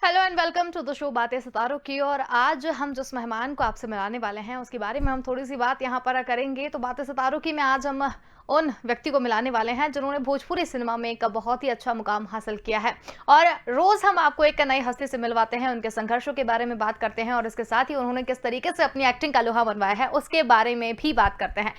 Hello and welcome to the show बातें सितारों की। और आज हम जिस मेहमान को आपसे मिलाने वाले हैं उसके बारे में हम थोड़ी सी बात यहाँ पर करेंगे। तो बातें सितारों की में आज हम उन व्यक्ति को मिलाने वाले हैं जिन्होंने भोजपुरी सिनेमा में एक बहुत ही अच्छा मुकाम हासिल किया है। और रोज हम आपको एक नई हस्ती से मिलवाते हैं, उनके संघर्षों के बारे में बात करते हैं और इसके साथ ही उन्होंने किस तरीके से अपनी एक्टिंग का लोहा मनवाया है उसके बारे में भी बात करते हैं।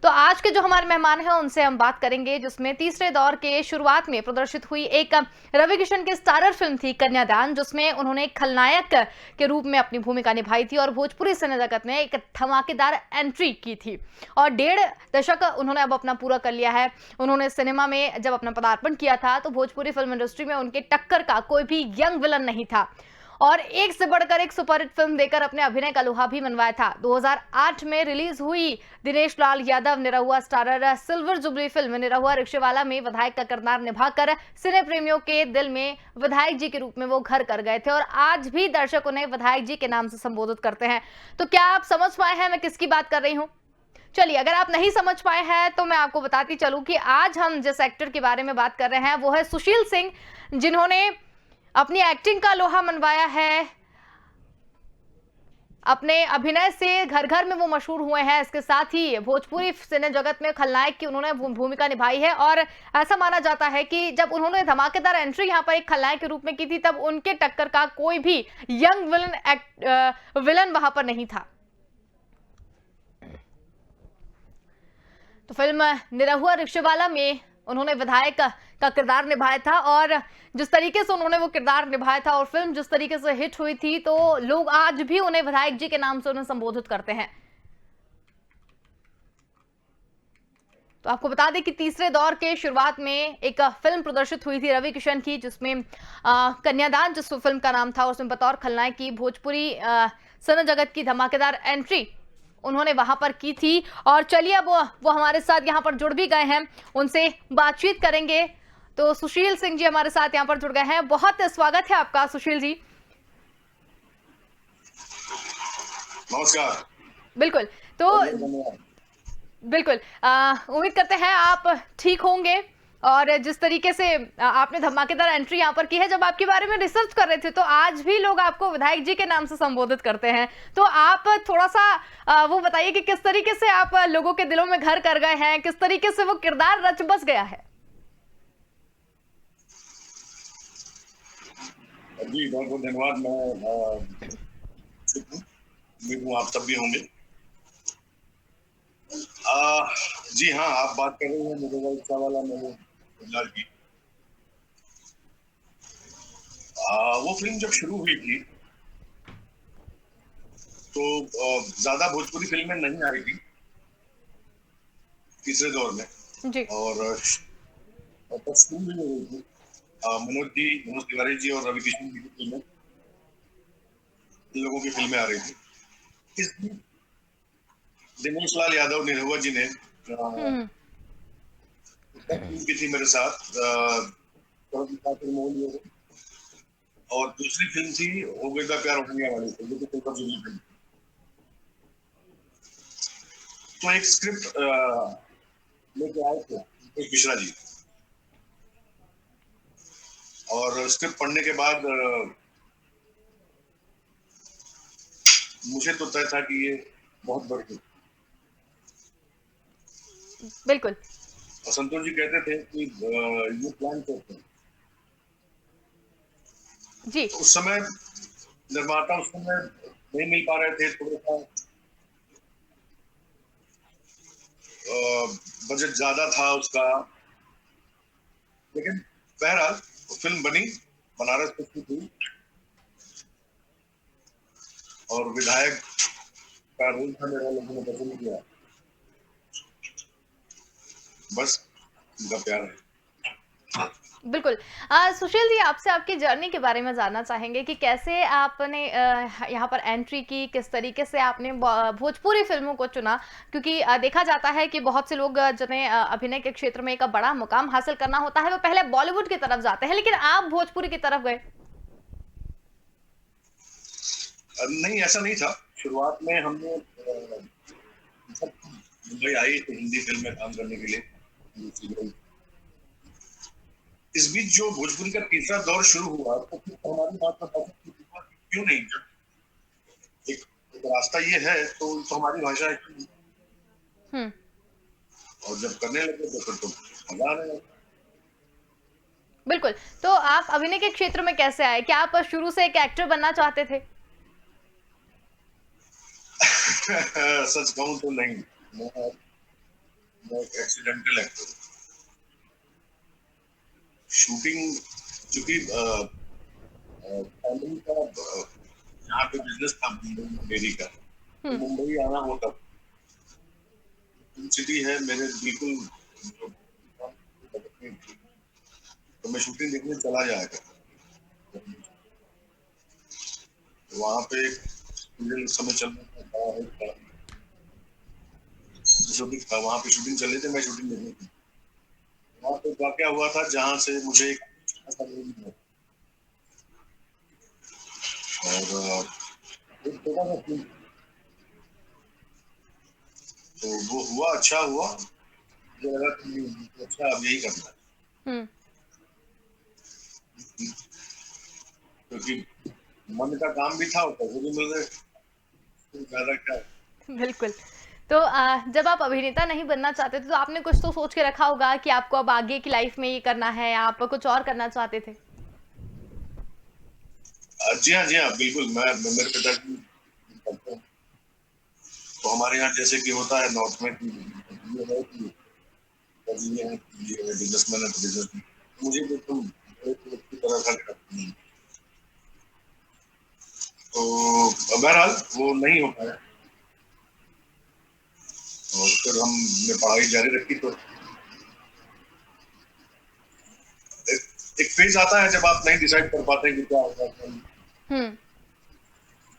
तो आज के जो हमारे मेहमान हैं उनसे हम बात करेंगे, जिसमें तीसरे दौर के शुरुआत में प्रदर्शित हुई एक रवि किशन की स्टारर फिल्म थी कन्यादान, जिसमें उन्होंने एक खलनायक के रूप में अपनी भूमिका निभाई थी और भोजपुरी सिने जगत में एक धमाकेदार एंट्री की थी। और 1.5 दशक उन्होंने अब अपना पूरा कर लिया है। उन्होंने सिनेमा में जब अपना पदार्पण किया था तो भोजपुरी फिल्म इंडस्ट्री में उनके टक्कर का कोई भी यंग विलन नहीं था और एक से बढ़कर एक सुपरहिट फिल्म देकर अपने अभिनय का लोहा भी मनवाया था। 2008 में रिलीज हुई Dinesh Lal Yadav Nirahua starrer silver jubilee film Nirahua Rickshawala में विधायक का किरदार निभाकर सिने प्रेमियों के दिल में विधायक जी के रूप में वो घर कर गए थे और आज भी दर्शक उन्हें विधायक जी के नाम से संबोधित करते हैं। तो क्या आप समझ पाए हैं मैं किसकी बात कर रही हूँ? चलिए, अगर आप नहीं समझ पाए हैं तो मैं आपको बताती चलूं कि आज हम जिस एक्टर के बारे में बात कर रहे हैं वो है सुशील सिंह, जिन्होंने अपनी एक्टिंग का लोहा मनवाया है। अपने अभिनय से घर घर में वो मशहूर हुए हैं। इसके साथ ही भोजपुरी सिने जगत में खलनायक की उन्होंने भूमिका निभाई है और ऐसा माना जाता है कि जब उन्होंने धमाकेदार एंट्री यहाँ पर एक खलनायक के रूप में की थी तब उनके टक्कर का कोई भी यंग विलन वहां पर नहीं था। तो फिल्म निरहुआ रिक्शेवाला में उन्होंने विधायक का किरदार निभाया था और जिस तरीके से उन्होंने वो किरदार निभाया था और फिल्म जिस तरीके से हिट हुई थी तो लोग आज भी उन्हें विधायक जी के नाम से उन्हें संबोधित करते हैं। तो आपको बता दें कि तीसरे दौर के शुरुआत में एक फिल्म प्रदर्शित हुई थी रवि किशन की, जिसमें कन्यादान जिस फिल्म का नाम था, उसमें बतौर खलनायक की भोजपुरी सिने जगत की धमाकेदार एंट्री उन्होंने वहां पर की थी। और चलिए अब वो हमारे साथ यहाँ पर जुड़ भी गए हैं, उनसे बातचीत करेंगे। तो सुशील सिंह जी हमारे साथ यहाँ पर जुड़ गए हैं। बहुत स्वागत है आपका सुशील जी। नमस्कार। बिल्कुल। तो धन्यवाद। बिल्कुल उम्मीद करते हैं आप ठीक होंगे। और जिस तरीके से आपने धमाकेदार एंट्री यहाँ पर की है, जब आपके बारे में रिसर्च कर रहे थे तो आज भी लोग आपको विधायक जी के नाम से संबोधित करते हैं। तो आप थोड़ा सा वो बताइए कि किस तरीके से आप लोगों के दिलों में घर कर गए हैं, किस तरीके से वो किरदार रच बस गया है। जी बहुत बहुत धन्यवाद। मैं उम्मीद हूँ आप सब भी होंगे। जी हाँ, आप बात कर रहे हैं निरहुआ रिक्शावाला में की। वो फिल्म जब शुरू हुई थी तो ज्यादा भोजपुरी फिल्में नहीं आ रही थी तीसरे दौर में। जी और तब शुरू भी नहीं हुई थी। मनोज तिवारी जी और रवि किशन जी की फिल्में, इन लोगों की फिल्में आ रही थी। इस दिनेश लाल यादव निरहुआ जी ने हम्म फिल्म की थी मेरे साथ, और दूसरी फिल्म थी हो गई था प्यार होने वाली थी, जो कि सिल्वर जुबली फिल्म। तो एक स्क्रिप्ट लेके आए थे एक मिश्रा जी, और स्क्रिप्ट पढ़ने के बाद मुझे तो तय था कि ये बहुत बढ़िया। बिल्कुल। और संतोष जी कहते थे कि ये प्लान करते हैं। जी तो उस समय निर्माता उस समय नहीं मिल पा रहे थे, थोड़ा सा बजट ज्यादा था उसका, लेकिन बहरहाल फिल्म बनी, बनारस की थी और विधायक का रोल था मेरा, लोगों ने पसंद किया। बस उनका प्यार है। बिल्कुल। सुशील जी, आपसे आपकी जर्नी के बारे में जानना चाहेंगे कि कैसे आपने यहाँ पर एंट्री की, किस तरीके से आपने भोजपुरी फिल्मों को चुना, क्योंकि देखा जाता है कि बहुत से लोग जिन्हें अभिनय के क्षेत्र में एक बड़ा मुकाम हासिल करना होता है वो पहले बॉलीवुड की तरफ जाते हैं, लेकिन आप भोजपुरी की तरफ गए। नहीं, ऐसा नहीं था। शुरुआत में हमने जब मुंबई आई तो हिंदी फिल्म में काम करने के लिए, इस बीच जो भोजपुरी का तीसरा दौर शुरू हुआ तो फिर हमारी बात में क्यों नहीं, जब एक, एक रास्ता ये है तो हमारी भाषा है, हम्म। और जब करने लगे तो फिर तो मजा आने लगा। बिल्कुल। तो आप अभिनय के क्षेत्र में कैसे आए? क्या आप शुरू से एक एक्टर बनना चाहते थे? सच कहूं तो नहीं, मैं, मैं एक एक्सीडेंटल एक्टर। शूटिंग, चूंकि फैमिली का यहाँ पे बिजनेस था मुंबई डेयरी का, तो हुँ, मुंबई आना होता, सिटी है मेरे बिल्कुल जो, तो मैं शूटिंग देखने चला जाया करता। तो वहाँ पे सीरियल उस समय चल रहा था, बड़ा हिट था, शूटिंग था वहाँ पे, शूटिंग चल रही थी, मैं शूटिंग देखने थी। वहाँ पे वाकया हुआ था जहाँ से मुझे एक छोटा सा रोल मिला, और एक छोटा सा सीन, तो वो हुआ, अच्छा हुआ, मुझे लगा कि अच्छा अब यही करना हुँ। है, क्योंकि मन का काम भी था और पैसे भी मिल रहे, तो ज्यादा क्या। बिल्कुल। तो जब आप अभिनेता नहीं बनना चाहते थे, तो आपने कुछ तो सोच के रखा होगा कि आपको अब आगे की लाइफ़ में ये करना है, आप कुछ और करना चाहते थे? जी हाँ, जी हाँ, बिल्कुल। मैं मेरे पिताजी करते हैं, तो हमारे यहाँ जैसे कि होता है नॉर्थ में कि ये है कि ये है कि ये बिजनेसमैन है तो बिजनेस, मुझे बिल्कुल एक व्यक्ति तरह का करते हैं। तो बहरहाल वो नहीं हो पाया, और फिर हमने पढ़ाई जारी रखी, तो एक फेज आता है जब आप नहीं डिसाइड कर पाते कि क्या होगा।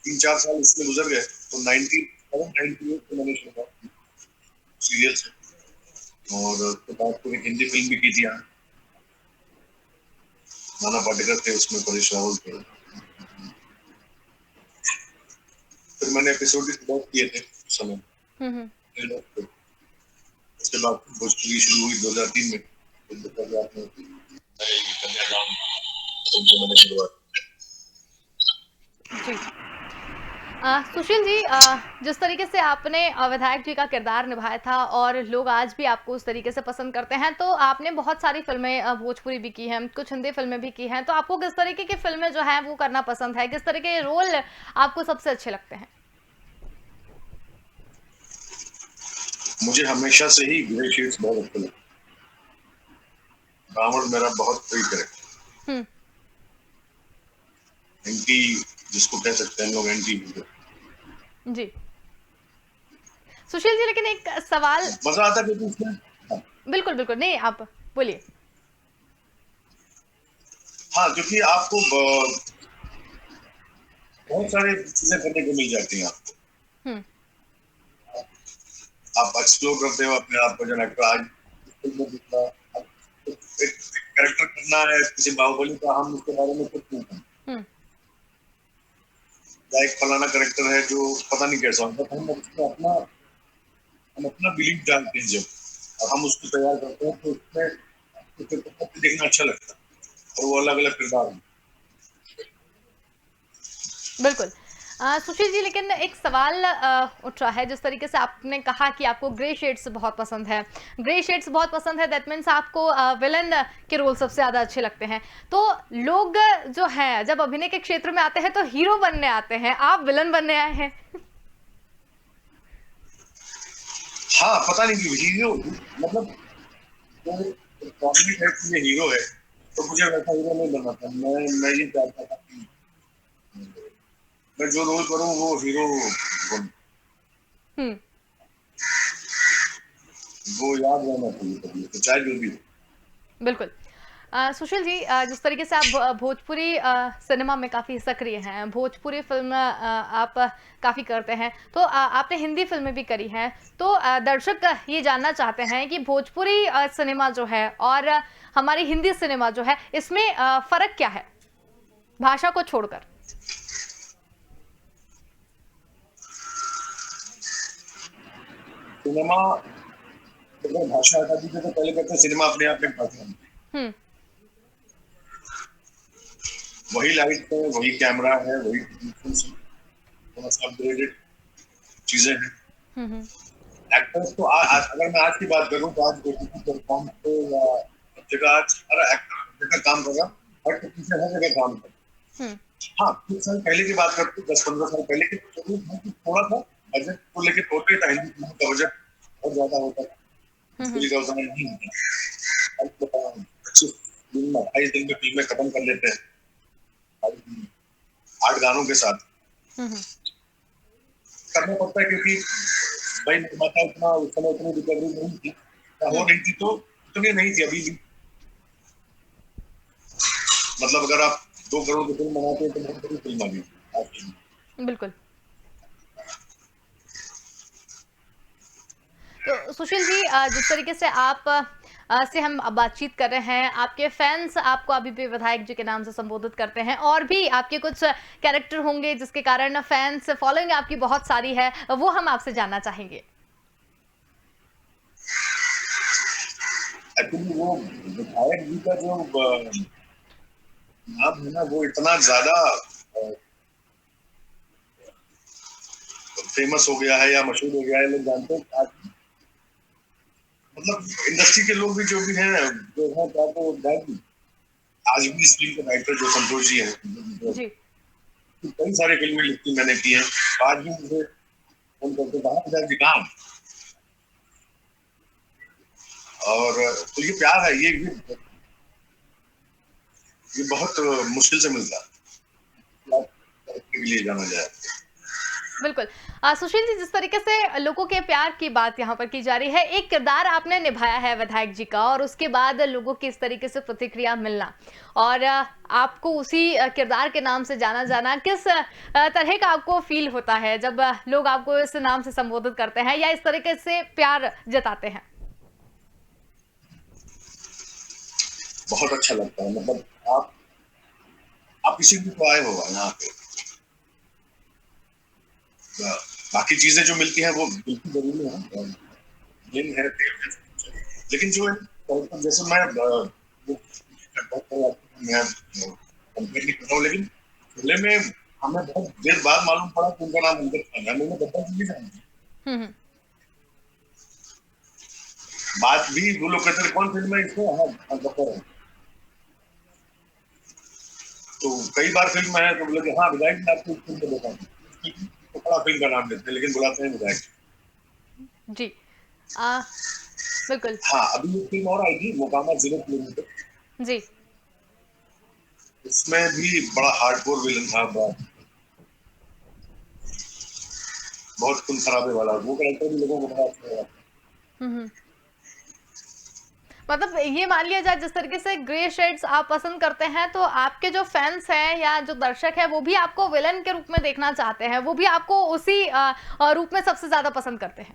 3-4 साल इसमें गुजर गए, तो 98 में मैंने शुरुआत की सीरियल से, और उसके बाद फिर एक हिंदी फिल्म भी की थी यहाँ, नाना पाटेकर थे उसमें, परेश रावल थे। फिर मैंने एपिसोड भी बहुत किए थे उस समय। हुँ, हुँ। उसके बाद भोजपुरी शुरू हुई 2003 में, फिर 2008 में कन्यादान, उनसे मैंने शुरुआत। जी। सुशील जी, जिस तरीके से आपने विधायक जी का किरदार निभाया था और लोग आज भी आपको उस तरीके से पसंद करते हैं, तो आपने बहुत सारी फ़िल्में भोजपुरी भी की हैं, कुछ हिंदी फ़िल्में भी की हैं, तो आपको किस तरीके की फ़िल्में जो हैं वो करना पसंद है? किस तरह के रोल आपको सबसे अच्छे लगते हैं? मुझे हमेशा से ही ग्रे शेड्स बहुत अच्छे लगते हैं। रावण मेरा बहुत प्रिय कैरेक्टर, हुँ, एंटी, जिसको कह सकते हैं लोग एंटी हीरो। जी। सुशील जी, लेकिन एक सवाल। मजा आता है क्योंकि उसमें, हाँ, बिल्कुल, बिल्कुल। नहीं, आप बोलिए। हाँ, क्योंकि आपको बहुत सारी चीजें करने को मिल जाती हैं आपको, हुँ, आप एक्सप्लोर करते हो अपने आप को, जो एक्टर आज फिल्म में दिख रहा है, एक कैरेक्टर करना है किसी बाहुबली का, हम उसके बारे में कुछ नहीं जानते, हुँ, या एक फलाना कैरेक्टर है जो पता नहीं कैसा होगा, हम उसको अपना, हम अपना बिलीव डालते हैं जब, और हम उसको तैयार करते हैं, तो उसमें देखना अच्छा लगता है, और वो अलग अलग किरदार हैं। बिल्कुल। सुशील जी, लेकिन एक सवाल उठ रहा है, जिस तरीके से आपने कहा कि आपको ग्रे शेड्स बहुत पसंद है। ग्रे शेड्स बहुत पसंद है, दैट मीन्स आपको विलेन के रोल सबसे ज़्यादा अच्छे लगते हैं। तो लोग जो हैं, जब अभिनय के क्षेत्र में आते हैं, तो हीरो बनने आते हैं, आप विलेन बनने आए हैं। हाँ, पता नहीं क्यों हीरो, मतलब जो कॉमेडी है कि ये हीरो है, तो मुझे वैसा हीरो नहीं बनना था। मैं ये चाहता था कि मैं जो रोल करूँ वो हीरो, हुँ। वो याद रहना चाहिए कभी, तो चाहे जो भी हो। बिल्कुल। सुशील जी, जिस तरीके से आप भोजपुरी सिनेमा में काफ़ी सक्रिय हैं, भोजपुरी फ़िल्म आप काफ़ी करते हैं, तो आपने हिंदी फ़िल्में भी करी हैं, तो दर्शक ये जानना चाहते हैं कि भोजपुरी सिनेमा जो है और हमारी हिंदी सिनेमा जो है, इसमें फ़र्क क्या है? भाषा को छोड़कर? सिनेमा, अगर भाषा हटा दीजिए तो पहले कहते हैं सिनेमा अपने आप में भाषा है। हुँ, वही लाइट है, वही कैमरा है, वही थोड़ा सा अपग्रेडेड चीजें हैं। हम्म। एक्टर्स तो अगर मैं आज की बात करूं तो आज ओटीटी प्लेटफॉर्म पे या हर जगह आज हर एक्टर हर जगह काम कर रहा है, हर टेक्नीशियन हर जगह काम कर हम्म। रहा है। हाँ, कुछ साल पहले की बात करते 10-15 साल पहले की तो जरूर था कि थोड़ा सा बजट को लेकर होते था, हिंदी फिल्मों का बजट बहुत ज्यादा होता था, हम्म। फिल्म का उतना नहीं होता। अब तो 25 दिन में 28 दिन में फिल्में खत्म कर लेते हैं, 8 गानों के साथ हम्म। करना पड़ता है, क्योंकि भाई निर्माता उतना उस समय उतनी रिकवरी नहीं थी या हो हम्म। रही थी, तो उतनी नहीं थी अभी भी। मतलब अगर आप 2 करोड़ की फिल्म बनाते हैं तो बहुत बड़ी फिल्म आ गई आज की। बिल्कुल। तो सुशील जी, जिस तरीके से आप से हम अब बातचीत कर रहे हैं, आपके फैंस आपको अभी भी विधायक जी के नाम से संबोधित करते हैं, और भी आपके कुछ कैरेक्टर होंगे जिसके कारण फैंस फॉलोइंग आपकी बहुत सारी है, वो हम आपसे जानना चाहेंगे। एक्चुअली वो विधायक जी का जो नाम है ना, वो इतना ज्यादा फेमस हो गया है या मशहूर हो गया है, लोग जानते हैं आज। मतलब इंडस्ट्री के लोग भी जो भी हैं, जो है क्या तो आज भी इस फिल्म के डायरेक्टर जो संतोष जी हैं, जी। कई सारी फिल्में लिखी मैंने की हैं, आज भी मुझे फोन करते कहा विधायक जी काम। और तो ये प्यार है, ये बहुत मुश्किल से मिलता है के लिए जाना जाए। बिल्कुल। सुशील जी, जिस तरीके से लोगों के प्यार की बात यहाँ पर की जा रही है, एक किरदार आपने निभाया है विधायक जी का, और उसके बाद लोगों की इस तरीके से प्रतिक्रिया मिलना, और आपको उसी किरदार के नाम से जाना जाना, किस तरह का आपको फील होता है जब लोग आपको इस नाम से संबोधित करते हैं या इस तरीके से प्यार जताते हैं? बहुत अच्छा लगता है। मतलब आप किसी भी को आए हो यहाँ पे, बाकी चीजें जो मिलती हैं वो बिल्कुल जरूरी है, दिन है तेल है, लेकिन जो जैसे मैं कंपेयर नहीं कर रहा हूँ, लेकिन खुले में हमें बहुत देर बाद मालूम पड़ा कि उनका नाम अंकित खान है। मैंने गब्बर जी नहीं जानी, हम्म। बात भी वो लोग कहते थे कौन फिल्म है इसमें, हाँ हाँ, गब्बर है। तो कई बार फिल्म है तो बोले कि हाँ विधायक जी आपको इस फिल्म में देखा है, तो बड़ा फिल्म का नाम लेते हैं लेकिन बुलाते हैं विधायक। जी। आ, बिल्कुल। हाँ, अभी एक फिल्म और आई थी मोकामा 0 किलोमीटर, जी। उसमें भी बड़ा हार्डकोर विलन था, बहुत खून खराबे वाला, वो कैरेक्टर भी लोगों को बड़ा अच्छा लगा। हम्म। मतलब ये मान लिया जाए, जिस तरीके से ग्रे शेड्स आप पसंद करते हैं, तो आपके जो फैंस हैं या जो दर्शक है, वो भी आपको विलन के रूप में देखना चाहते हैं, वो भी आपको उसी रूप में सबसे ज्यादा पसंद करते हैं।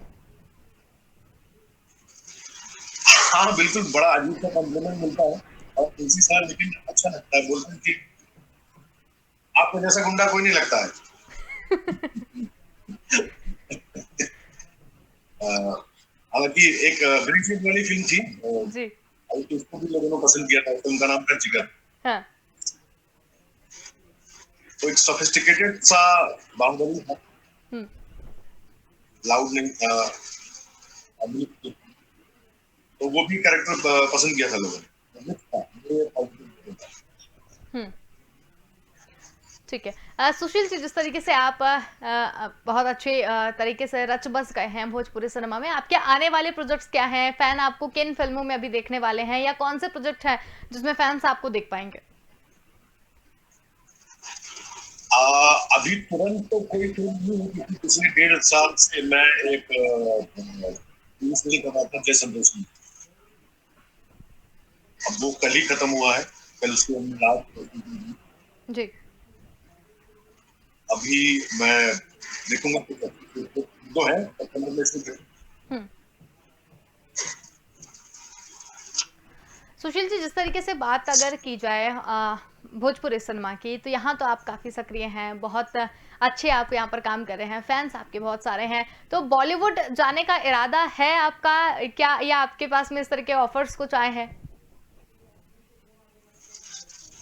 हाँ बिल्कुल, बड़ा अजीब सा कॉम्प्लीमेंट मिलता है और इसी साल, लेकिन अच्छा लगता है। बोलते हैं कि आपको जैसा गुंडा कोई नहीं लगता है। हालांकि एक ग्रीन फील्ड वाली फिल्म थी, जी। उसको भी लोगों ने पसंद किया था, फिल्म का नाम था जिगर। हाँ। तो एक सोफिस्टिकेटेड सा बाहुबली था, हम्म। लाउड नहीं था, अभी तो वो भी कैरेक्टर पसंद किया था लोगों ने। हम्म। ठीक है। सुशील जी, जिस तरीके से आप बहुत अच्छे तरीके से रच बस गए हैं भोजपुरी सिनेमा में, आपके आने वाले प्रोजेक्ट्स क्या हैं? फैन आपको किन फिल्मों में अभी देखने वाले हैं, या कौन से प्रोजेक्ट है जिसमें फैंस आपको देख पाएंगे? अभी तुरंत तो कोई फिल्म नहीं है, क्योंकि पिछले 1.5 साल से मैं एक टीवी सीरीज कर रहा था जय संतोष में। अब वो कल ही खत्म हुआ है, कल उसकी हमने रात। जी। अभी मैं देखूंगा दो है सितंबर में से। हम्म। सुशील जी, जिस तरीके से बात अगर की जाए भोजपुरी सिनेमा की, तो यहाँ तो आप काफ़ी सक्रिय हैं, बहुत अच्छे आप यहाँ पर काम कर रहे हैं, फैंस आपके बहुत सारे हैं। तो बॉलीवुड जाने का इरादा है आपका क्या, या आपके पास में इस तरह के ऑफर्स कुछ आए हैं?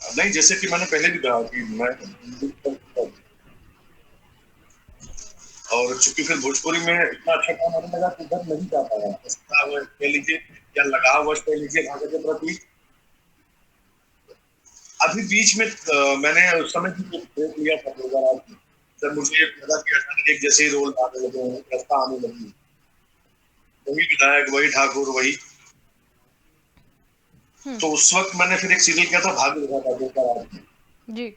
नहीं, जैसे कि मैंने पहले भी कहा कि मैं और चूंकि फिर भोजपुरी में इतना अच्छा काम होने लगा कि इधर नहीं जा पाया, ऐसा कह लीजिए या लगाव कह लीजिए भाषा के प्रति। अभी बीच में मैंने उस समय भी ब्रेक लिया था 2008 में, जब मुझे लगा कि अचानक एक जैसे ही रोल आने लगे हैं, रास्ता आने लगी, वही विधायक, वही ठाकुर, वही। हम्म। तो उस वक्त मैंने फिर एक सीरियल किया था भाग्य विधाता 2008 में, जी।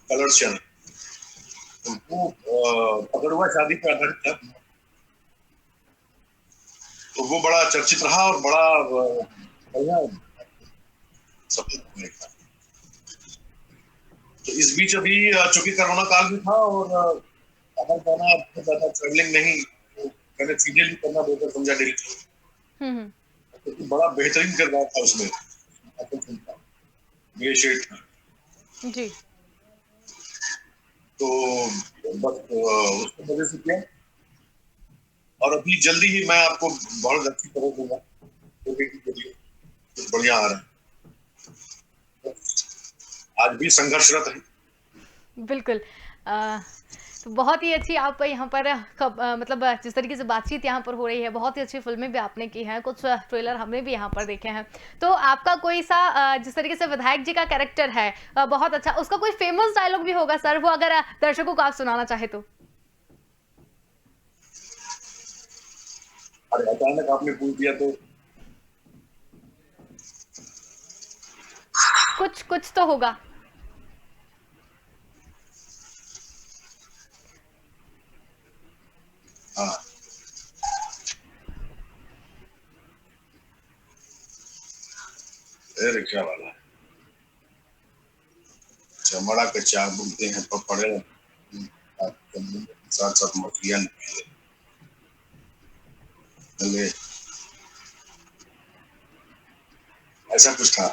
Colors channel. तो वो पकड़ुआ शादी पे आधारित था। तो वो बड़ा चर्चित रहा और बड़ा बढ़िया सफल होने का। तो इस बीच अभी चूंकि कोरोना काल भी था और बाहर जाना बहुत ज्यादा ट्रेवलिंग नहीं, तो मैंने सीरियल भी करना बेहतर समझा डेली, हम्म। क्योंकि बड़ा बेहतरीन कर रहा था उसमें अतुल सिंह का, ये शेठ था। जी। तो बस उसको मजे से किया। और अभी जल्दी ही मैं आपको बहुत अच्छी खबर दूंगा, ओटीटी के लिए कुछ बढ़िया आ रहा है। आज भी संघर्षरत है। बिल्कुल। अ, तो बहुत ही अच्छी आप यहाँ पर मतलब जिस तरीके से बातचीत यहाँ पर हो रही है, बहुत ही अच्छी फ़िल्में भी आपने की हैं, कुछ ट्रेलर हमने भी यहाँ पर देखे हैं। तो आपका कोई-सा जिस तरीके से विधायक जी का कैरेक्टर है बहुत अच्छा, उसका कोई फ़ेमस डायलॉग भी होगा सर, वो अगर दर्शकों को आप सुनाना चाहें तो? अरे अचानक आपने पूछ दिया तो कुछ कुछ तो होगा। हाँ। ए रिक्शा वाला चमड़ा के चाक बुनते हैं पड़े साथ साथ मछलियां निकले, ऐसा कुछ था।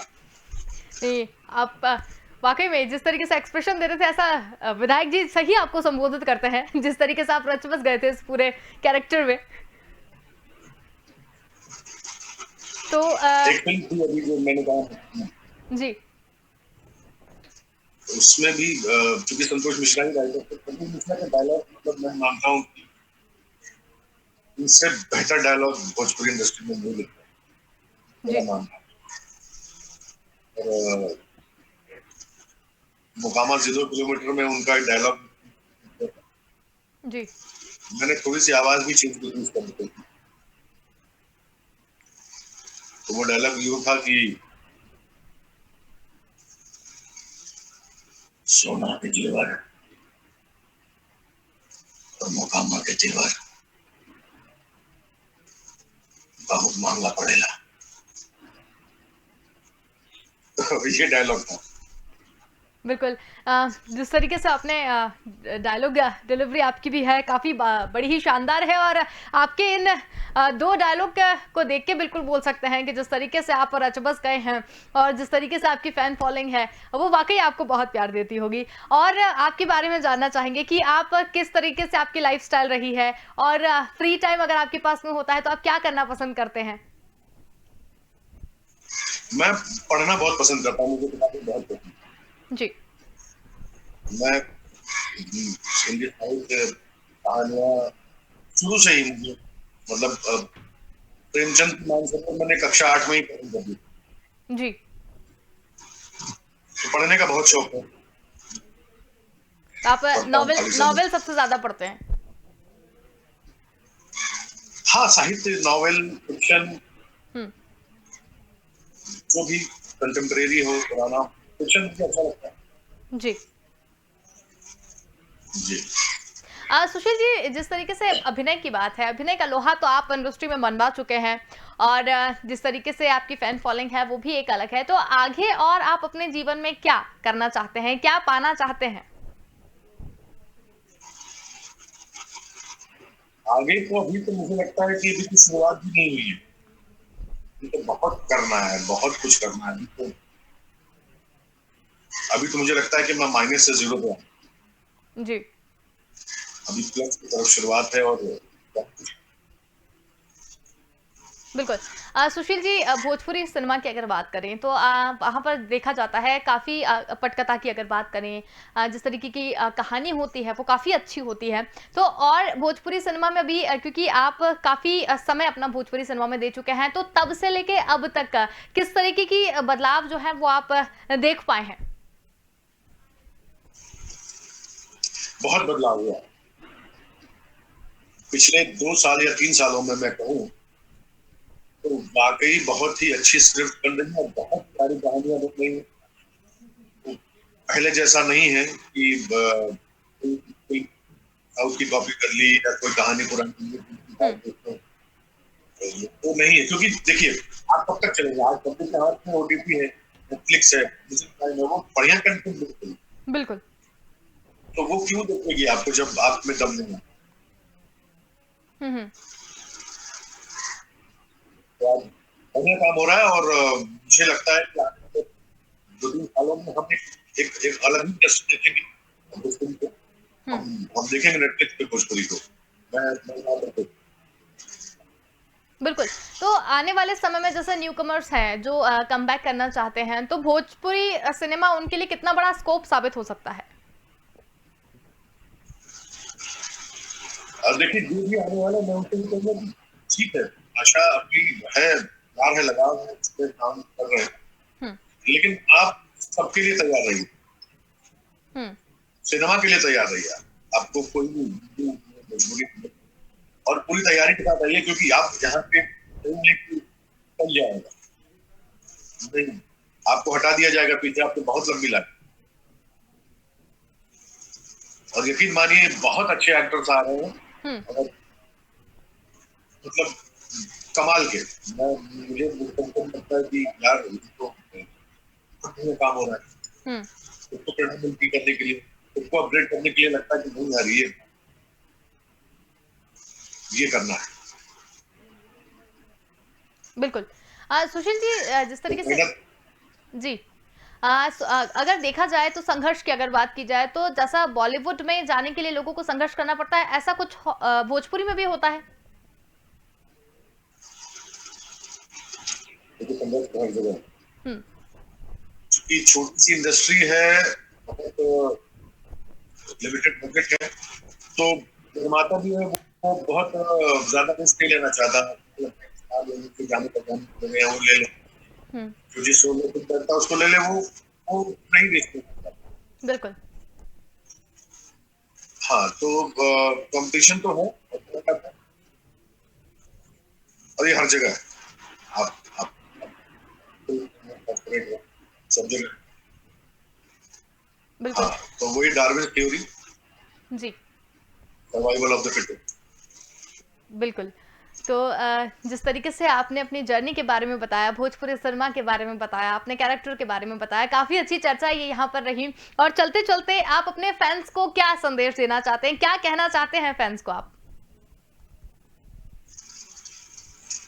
नहीं, आप वाक़ई में जिस तरीके से एक्सप्रेशन दे रहे थे ऐसा विधायक जी सही आपको संबोधित करते हैं, जिस तरीके से आप रच-बस गए थे इस पूरे कैरेक्टर में। तो एक फिल्म थी अभी जो मैंने कहा, जी। उसमें भी चूंकि संतोष मिश्रा ही राइटर थे, संतोष मिश्रा का डायलॉग मतलब मैं मानता हूँ कि इनसे बेहतर डायलॉग भोजपुरी इंडस्ट्री में नहीं लिखा, जी। मेरा मानना है। और मोकामा 0 किलोमीटर में उनका एक डायलॉग, जी। मैंने थोड़ी सी आवाज भी चेंज की उसका, तो वो डायलॉग यूं था कि सोना के जेवर और मोकामा के जेवर बहुत महंगा पड़ेगा। तो ये डायलॉग था। बिल्कुल। जिस तरीके से आपने डायलॉग डिलीवरी आपकी भी है काफ़ी बड़ी ही शानदार है और आपके इन 2 डायलॉग को देख के बिल्कुल बोल सकते हैं कि जिस तरीके से आप रच-बस गए हैं और जिस तरीके से आपकी फ़ैन फॉलोइंग है, वो वाक़ई आपको बहुत प्यार देती होगी। और आपके बारे में जानना चाहेंगे कि आप किस तरीके से आपकी लाइफ़स्टाइल रही है और फ्री टाइम अगर आपके पास में होता है तो आप क्या करना पसंद करते हैं? मैं पढ़ना बहुत पसंद करता हूँ, मुझे किताबें बहुत पसंद जी। है। मैं हिंदी साहित्य, कहानियां शुरू से ही मुझे मतलब प्रेमचंद की मानसरोवर मैंने कक्षा 8 में ही पढ़ी थी, जी। तो पढ़ने का बहुत शौक है। तो आप पढ़ता हूँ नॉवेल खाली समय। नॉवेल सबसे ज़्यादा पढ़ते हैं? हाँ, साहित्य, नॉवेल, फिक्शन, हुँ। जो भी कंटेम्परेरी हो, पुराना फिक्शन मुझे अच्छा लगता है। जी। जी। सुशील जी जिस तरीके से अभिनय की बात है, अभिनय का लोहा तो आप इंडस्ट्री में मनवा चुके हैं और जिस तरीके से आपकी फैन फॉलोइंग है वो भी एक अलग है। तो आगे और आप अपने जीवन में क्या करना चाहते हैं? क्या पाना चाहते हैं? आगे तो अभी तो मुझे लगता है कि अभी की शुरुआत भी नहीं हुई है, अभी तो बहुत करना है, बहुत कुछ करना है। अभी तो मुझे लगता है कि मैं माइनस से जीरो पे हूँ, जी। अभी प्लस की तरफ शुरुआत है। और बिल्कुल। सुशील जी, भोजपुरी सिनेमा की अगर बात करें तो वहाँ पर देखा जाता है काफ़ी पटकथा की अगर बात करें, जिस तरीके की कहानी होती है वो काफ़ी अच्छी होती है। तो और भोजपुरी सिनेमा में भी क्योंकि आप काफ़ी समय अपना भोजपुरी सिनेमा में दे चुके हैं, तो तब से लेके अब तक किस तरीके की बदलाव जो है वो आप देख पाए हैं? बहुत बदलाव हुआ। पिछले 2 साल या 3 सालों में मैं कहूँ तो वाक़ई बहुत ही अच्छी स्क्रिप्ट बन रही है और बहुत सारी कहानियाँ बन रही हैं। पहले जैसा नहीं है कि कोई कोई साउथ की कॉपी कर ली या कोई कहानी पुरानी हुँ, वो नहीं है, क्योंकि देखिए आप कब तक चलेंगे। आज सबके के हाथ में ओटीटी है, नेटफ्लिक्स है, अमेज़न प्राइम है, वो बढ़िया कंटेंट देते हैं। बिल्कुल। तो वो क्यों देखेगी आपको जब आप में दम नहीं है। हुँ, हुँ। तो आज बढ़िया काम हो रहा है और मुझे लगता है कि आने वाले 2-3 सालों में हम एक एक अलग ही दृश्य देखेंगे भोजपुरी को। हुँ। हम देखेंगे नेटफ्लिक्स पे भोजपुरी को। मैं याद रखूँ। बिल्कुल। तो आने वाले समय में जैसे न्यूकमर्स हैं जो कमबैक करना चाहते हैं, तो भोजपुरी सिनेमा उनके लिए कितना बड़ा स्कोप साबित हो सकता है? और देखिए जो भी आने वाला है मैं उनसे भी कहूँगा कि ठीक है, आशा आपकी है, प्यार है, लगाव है, इस पे काम कर रहे हैं। हुँ, लेकिन आप सबके लिए तैयार रहिए, हुँ, सिनेमा के लिए तैयार रहिए आप। आपको कोई भी मजबूरी और पूरी तैयारी के साथ आइए, क्योंकि आप यहाँ पे नहीं कि चल जाएगा, नहीं, आपको हटा दिया जाएगा पीछे, आपको बहुत लंबी लाइन। और यकीन मानिए बहुत अच्छे एक्टर्स आ रहे हैं हुँ, और मतलब कमाल के। मैं मुझे बिल्कुल लगता है कि यार तो काम हो रहा है, हुँ। खुद को प्रधानमंत्री करने के लिए, खुद को अपग्रेड करने के लिए लगता है कि नहीं यार ये करना है। बिल्कुल। सुशील जी, जिस तो तरीके से मेहनत जी। अगर देखा जाए तो संघर्ष की अगर बात की जाए तो जैसा बॉलीवुड में जाने के लिए लोगों को संघर्ष करना पड़ता है, ऐसा कुछ भोजपुरी में भी होता है? देखिए संघर्ष तो हर जगह है। हुँ, चूंकि छोटी सी इंडस्ट्री है, बहुत लिमिटेड बजट है, तो निर्माता भी है वो बहुत ज्यादा रिस्क नहीं लेना चाहता। जाने पहचाने लगे हैं, वो ले लो, हुँ, जो जिस रोल में फिट करता है उसको ले ले, वो नहीं रिस्क लेता। बिल्कुल। हाँ तो कंपटीशन तो है और ये हर जगह है। आप कॉर्पोरेट हो सब जगह। हाँ बिल्कुल। तो वही डार्विन थ्योरी, जी, सर्वाइवल ऑफ द फिटेस्ट। बिल्कुल। तो जिस तरीके से आपने अपनी जर्नी के बारे में बताया, भोजपुरी सिनेमा के बारे में बताया, अपने कैरेक्टर के बारे में बताया, काफ़ी अच्छी चर्चा ये यहाँ पर रही। और चलते-चलते आप अपने फैन्स को क्या संदेश देना चाहते हैं? क्या कहना चाहते हैं फैन्स को आप?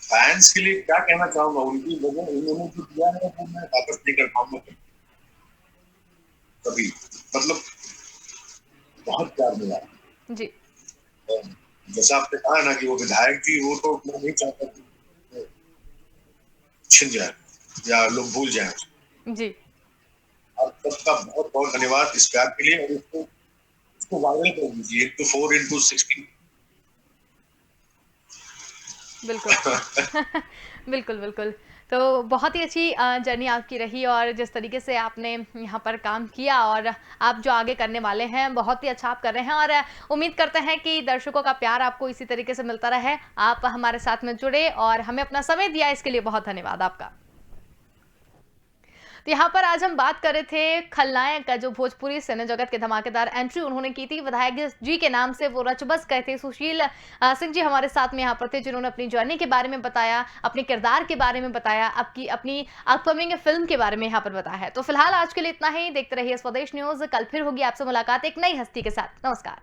फैंस के लिए क्या कहना चाहूंगा, उनकी वजह उन्होंने जो दिया है वो मैं वापस नहीं कर पाऊंगा कभी। मतलब बहुत प्यार मिला। जी, और जैसा आपने कहा ना कि वो विधायक जी, वो तो मैं नहीं चाहता कि वो छिन जाए या लोग भूल जाए। जी, आप सबका बहुत बहुत धन्यवाद इस प्यार के लिए, और इसको वायरल कर दीजिए इंटू 4 इंटू 16। बिल्कुल। बिल्कुल, बिल्कुल। तो बहुत ही अच्छी जर्नी आपकी रही और जिस तरीके से आपने यहाँ पर काम किया और आप जो आगे करने वाले हैं, बहुत ही अच्छा आप कर रहे हैं और उम्मीद करते हैं कि दर्शकों का प्यार आपको इसी तरीके से मिलता रहे। आप हमारे साथ में जुड़े और हमें अपना समय दिया, इसके लिए बहुत धन्यवाद आपका। तो यहाँ पर आज हम बात कर रहे थे खलनायक का, जो भोजपुरी सिने जगत के धमाकेदार एंट्री उन्होंने की थी, विधायक जी के नाम से वो रचबस गए थे। सुशील सिंह जी हमारे साथ में यहाँ पर थे, जिन्होंने अपनी जर्नी के बारे में बताया, अपने किरदार के बारे में बताया, आपकी अपनी अपकमिंग फिल्म के बारे में यहाँ पर बताया है। तो फिलहाल आज के लिए इतना ही। देखते रहिए स्वदेश न्यूज। कल फिर होगी आपसे मुलाकात एक नई हस्ती के साथ। नमस्कार।